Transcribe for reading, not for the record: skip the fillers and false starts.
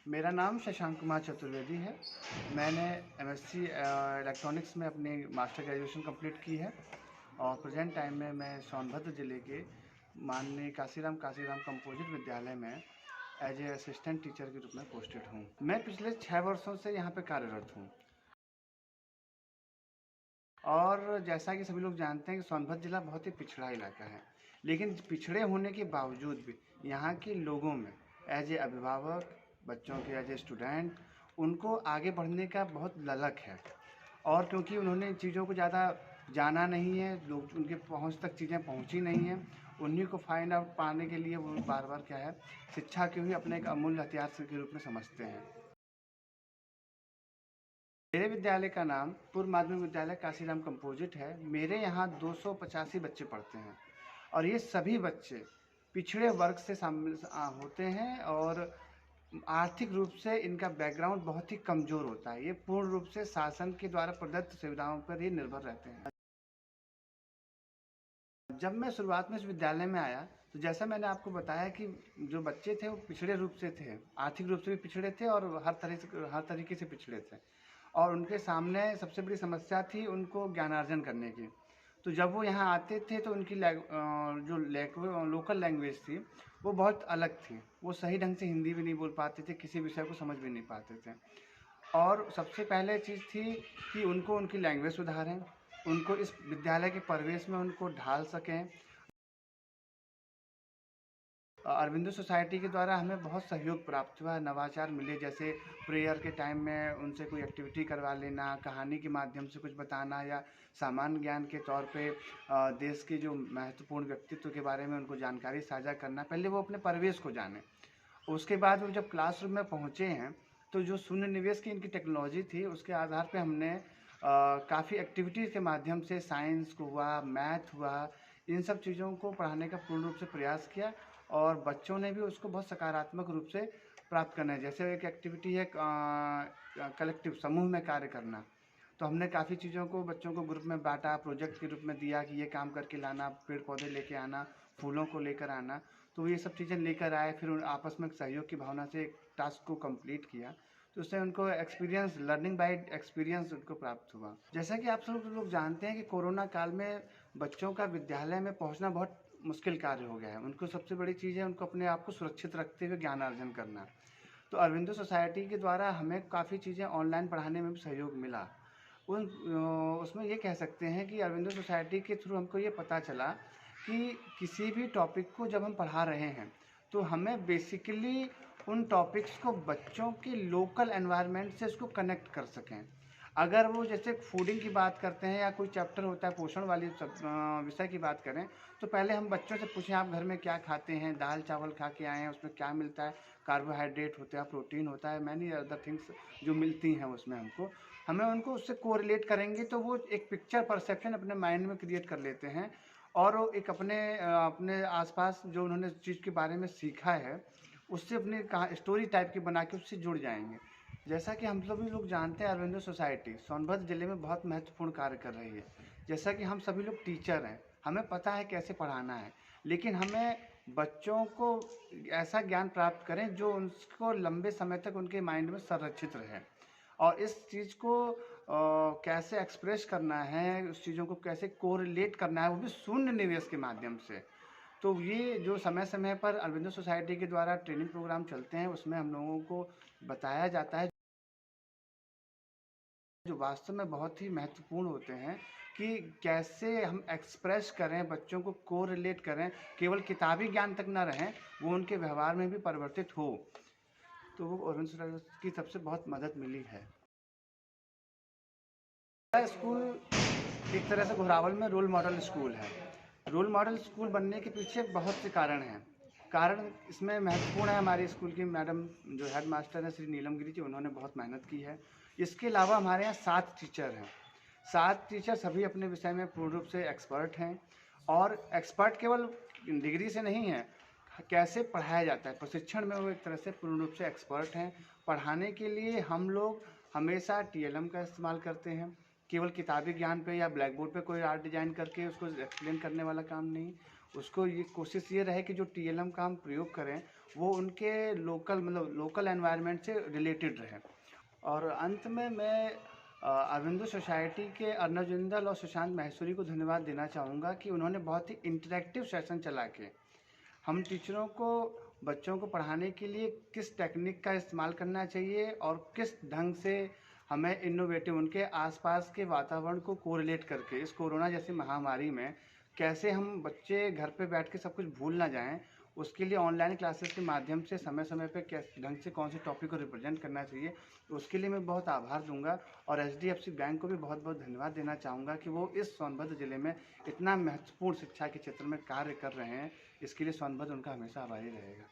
मेरा नाम शशांक कुमार चतुर्वेदी है। मैंने एमएससी इलेक्ट्रॉनिक्स में अपनी मास्टर ग्रेजुएशन कंप्लीट की है और प्रेजेंट टाइम में मैं सोनभद्र ज़िले के माननीय काशीराम कंपोजिट विद्यालय में एज ए असिस्टेंट टीचर के रूप में पोस्टेड हूँ। मैं पिछले 6 वर्षों से यहाँ पे कार्यरत हूँ और जैसा कि सभी लोग जानते हैं कि सोनभद्र ज़िला बहुत ही पिछड़ा इलाका है, लेकिन पिछड़े होने के बावजूद भी यहाँ के लोगों में एज ए अभिभावक, बच्चों के एज ए स्टूडेंट, उनको आगे बढ़ने का बहुत ललक है। और क्योंकि उन्होंने इन चीज़ों को ज़्यादा जाना नहीं है, लोग उनके पहुँच तक चीज़ें पहुँची नहीं हैं, उन्हीं को फाइंड आउट पाने के लिए वो बार बार क्या है, शिक्षा को ही अपने एक अमूल्य हथियार के रूप में समझते हैं। मेरे विद्यालय का नाम पूर्व माध्यमिक विद्यालय काशीराम कंपोजिट है। मेरे यहाँ 285 बच्चे पढ़ते हैं और ये सभी बच्चे पिछड़े वर्ग से शामिल होते हैं और आर्थिक रूप से इनका बैकग्राउंड बहुत ही कमज़ोर होता है। ये पूर्ण रूप से शासन के द्वारा प्रदत्त सुविधाओं पर ही निर्भर रहते हैं। जब मैं शुरुआत में इस विद्यालय में आया तो जैसा मैंने आपको बताया कि जो बच्चे थे वो पिछड़े रूप से थे, आर्थिक रूप से भी पिछड़े थे और हर तरीके से पिछड़े थे और उनके सामने सबसे बड़ी समस्या थी उनको ज्ञानार्जन करने की। तो जब वो यहाँ आते थे तो उनकी लोकल लैंग्वेज थी वो बहुत अलग थी। वो सही ढंग से हिंदी भी नहीं बोल पाते थे, किसी विषय को समझ भी नहीं पाते थे। और सबसे पहले चीज़ थी कि उनको उनकी लैंग्वेज सुधारें, उनको इस विद्यालय के परिवेश में उनको ढाल सकें। अरविंदो सोसाइटी के द्वारा हमें बहुत सहयोग प्राप्त हुआ, नवाचार मिले, जैसे प्रेयर के टाइम में उनसे कोई एक्टिविटी करवा लेना, कहानी के माध्यम से कुछ बताना या सामान्य ज्ञान के तौर पे देश के जो महत्वपूर्ण व्यक्तित्व के बारे में उनको जानकारी साझा करना। पहले वो अपने परिवेश को जाने, उसके बाद वो जब क्लासरूम में पहुँचे हैं तो जो शून्य निवेश की इनकी टेक्नोलॉजी थी उसके आधार पे हमने काफ़ी एक्टिविटीज़ के माध्यम से साइंस को हुआ, मैथ हुआ, इन सब चीज़ों को पढ़ाने का पूर्ण रूप से प्रयास किया और बच्चों ने भी उसको बहुत सकारात्मक रूप से प्राप्त करना है। जैसे एक एक्टिविटी है कलेक्टिव समूह में कार्य करना, तो हमने काफ़ी चीज़ों को बच्चों को ग्रुप में बांटा, प्रोजेक्ट के रूप में दिया कि ये काम करके लाना, पेड़ पौधे लेके आना, फूलों को लेकर आना। तो ये सब चीज़ें लेकर आए, फिर उन आपस में सहयोग की भावना से एक टास्क को कंप्लीट किया, तो उससे उनको एक्सपीरियंस, लर्निंग बाय एक्सपीरियंस उनको प्राप्त हुआ। जैसा कि आप सब लोग जानते हैं कि कोरोना काल में बच्चों का विद्यालय में पहुंचना बहुत मुश्किल कार्य हो गया है। उनको सबसे बड़ी चीज़ है उनको अपने आप को सुरक्षित रखते हुए ज्ञानार्जन करना। तो अरविंदो सोसाइटी के द्वारा हमें काफ़ी चीज़ें ऑनलाइन पढ़ाने में भी सहयोग मिला। उसमें ये कह सकते हैं कि अरविंदो सोसाइटी के थ्रू हमको ये पता चला कि किसी भी टॉपिक को जब हम पढ़ा रहे हैं तो हमें बेसिकली उन टॉपिक्स को बच्चों के लोकल एनवायरनमेंट से उसको कनेक्ट कर सकें। अगर वो जैसे फूडिंग की बात करते हैं या कोई चैप्टर होता है पोषण वाली विषय की बात करें, तो पहले हम बच्चों से पूछें आप घर में क्या खाते हैं, दाल चावल खा के आए हैं, उसमें क्या मिलता है, कार्बोहाइड्रेट होता है, प्रोटीन होता है, मैनी अदर थिंग्स जो मिलती हैं उसमें हमको, हमें उनको उससे कोरिलेट करेंगे तो वो एक पिक्चर परसेप्शन अपने माइंड में क्रिएट कर लेते हैं और वो एक अपने आसपास जो उन्होंने चीज़ के बारे में सीखा है उससे अपनी स्टोरी टाइप की बना के उससे जुड़ जाएंगे। जैसा कि हम सभी लोग जानते हैं अरविंदो सोसाइटी सोनभद्र ज़िले में बहुत महत्वपूर्ण कार्य कर रही है। जैसा कि हम सभी लोग टीचर हैं, हमें पता है कैसे पढ़ाना है, लेकिन हमें बच्चों को ऐसा ज्ञान प्राप्त करें जो उनको लंबे समय तक उनके माइंड में संरक्षित रहे और इस चीज़ को कैसे एक्सप्रेस करना है, उस चीज़ों को कैसे कोरिलेट करना है, वो भी शून्य निवेश के माध्यम से। तो ये जो समय समय पर अरविंदो सोसाइटी के द्वारा ट्रेनिंग प्रोग्राम चलते हैं उसमें हम लोगों को बताया जाता है जो वास्तव में बहुत ही महत्वपूर्ण होते हैं कि कैसे हम एक्सप्रेस करें, बच्चों को कोरिलेट करें, केवल किताबी ज्ञान तक ना रहें, वो उनके व्यवहार में भी परिवर्तित हो। तो वो अरविंद सोसाइटी की सबसे बहुत मदद मिली है। स्कूल एक तरह से घोरावल में रोल मॉडल स्कूल है। रोल मॉडल स्कूल बनने के पीछे बहुत से कारण हैं। कारण इसमें महत्वपूर्ण है हमारे स्कूल की मैडम जो हेड मास्टर हैं श्री नीलम गिरी जी, उन्होंने बहुत मेहनत की है। इसके अलावा हमारे यहाँ 7 टीचर हैं। 7 टीचर सभी अपने विषय में पूर्ण रूप से एक्सपर्ट हैं और एक्सपर्ट केवल डिग्री से नहीं है, कैसे पढ़ाया जाता है प्रशिक्षण में वो एक तरह से पूर्ण रूप से एक्सपर्ट हैं। पढ़ाने के लिए हम लोग हमेशा टीएलएम का इस्तेमाल करते हैं, केवल किताबी ज्ञान पे या ब्लैक बोर्ड पे कोई आर्ट डिजाइन करके उसको एक्सप्लेन करने वाला काम नहीं। उसको ये कोशिश ये रहे कि जो टीएलएम का हम प्रयोग करें वो उनके लोकल एनवायरनमेंट से रिलेटेड रहे। और अंत में मैं अरविंदो सोसाइटी के अर्नब जिंदल और सुशांत माहेश्वरी को धन्यवाद देना चाहूँगा कि उन्होंने बहुत ही इंटरेक्टिव सेशन चला के हम टीचरों को बच्चों को पढ़ाने के लिए किस टेक्निक का इस्तेमाल करना चाहिए और किस ढंग से हमें इनोवेटिव उनके आसपास के वातावरण को कोरिलेट करके इस कोरोना जैसी महामारी में कैसे हम बच्चे घर पे बैठ के सब कुछ भूल ना जाएं, उसके लिए ऑनलाइन क्लासेस के माध्यम से समय समय पे किस ढंग से कौन से टॉपिक को रिप्रेजेंट करना चाहिए, उसके लिए मैं बहुत आभार दूंगा। और एचडीएफसी बैंक को भी बहुत बहुत धन्यवाद देना चाहूँगा कि वो इस सोनभद्र ज़िले में इतना महत्वपूर्ण शिक्षा के क्षेत्र में कार्य कर रहे हैं। इसके लिए सोनभद्र उनका हमेशा आभारी रहेगा।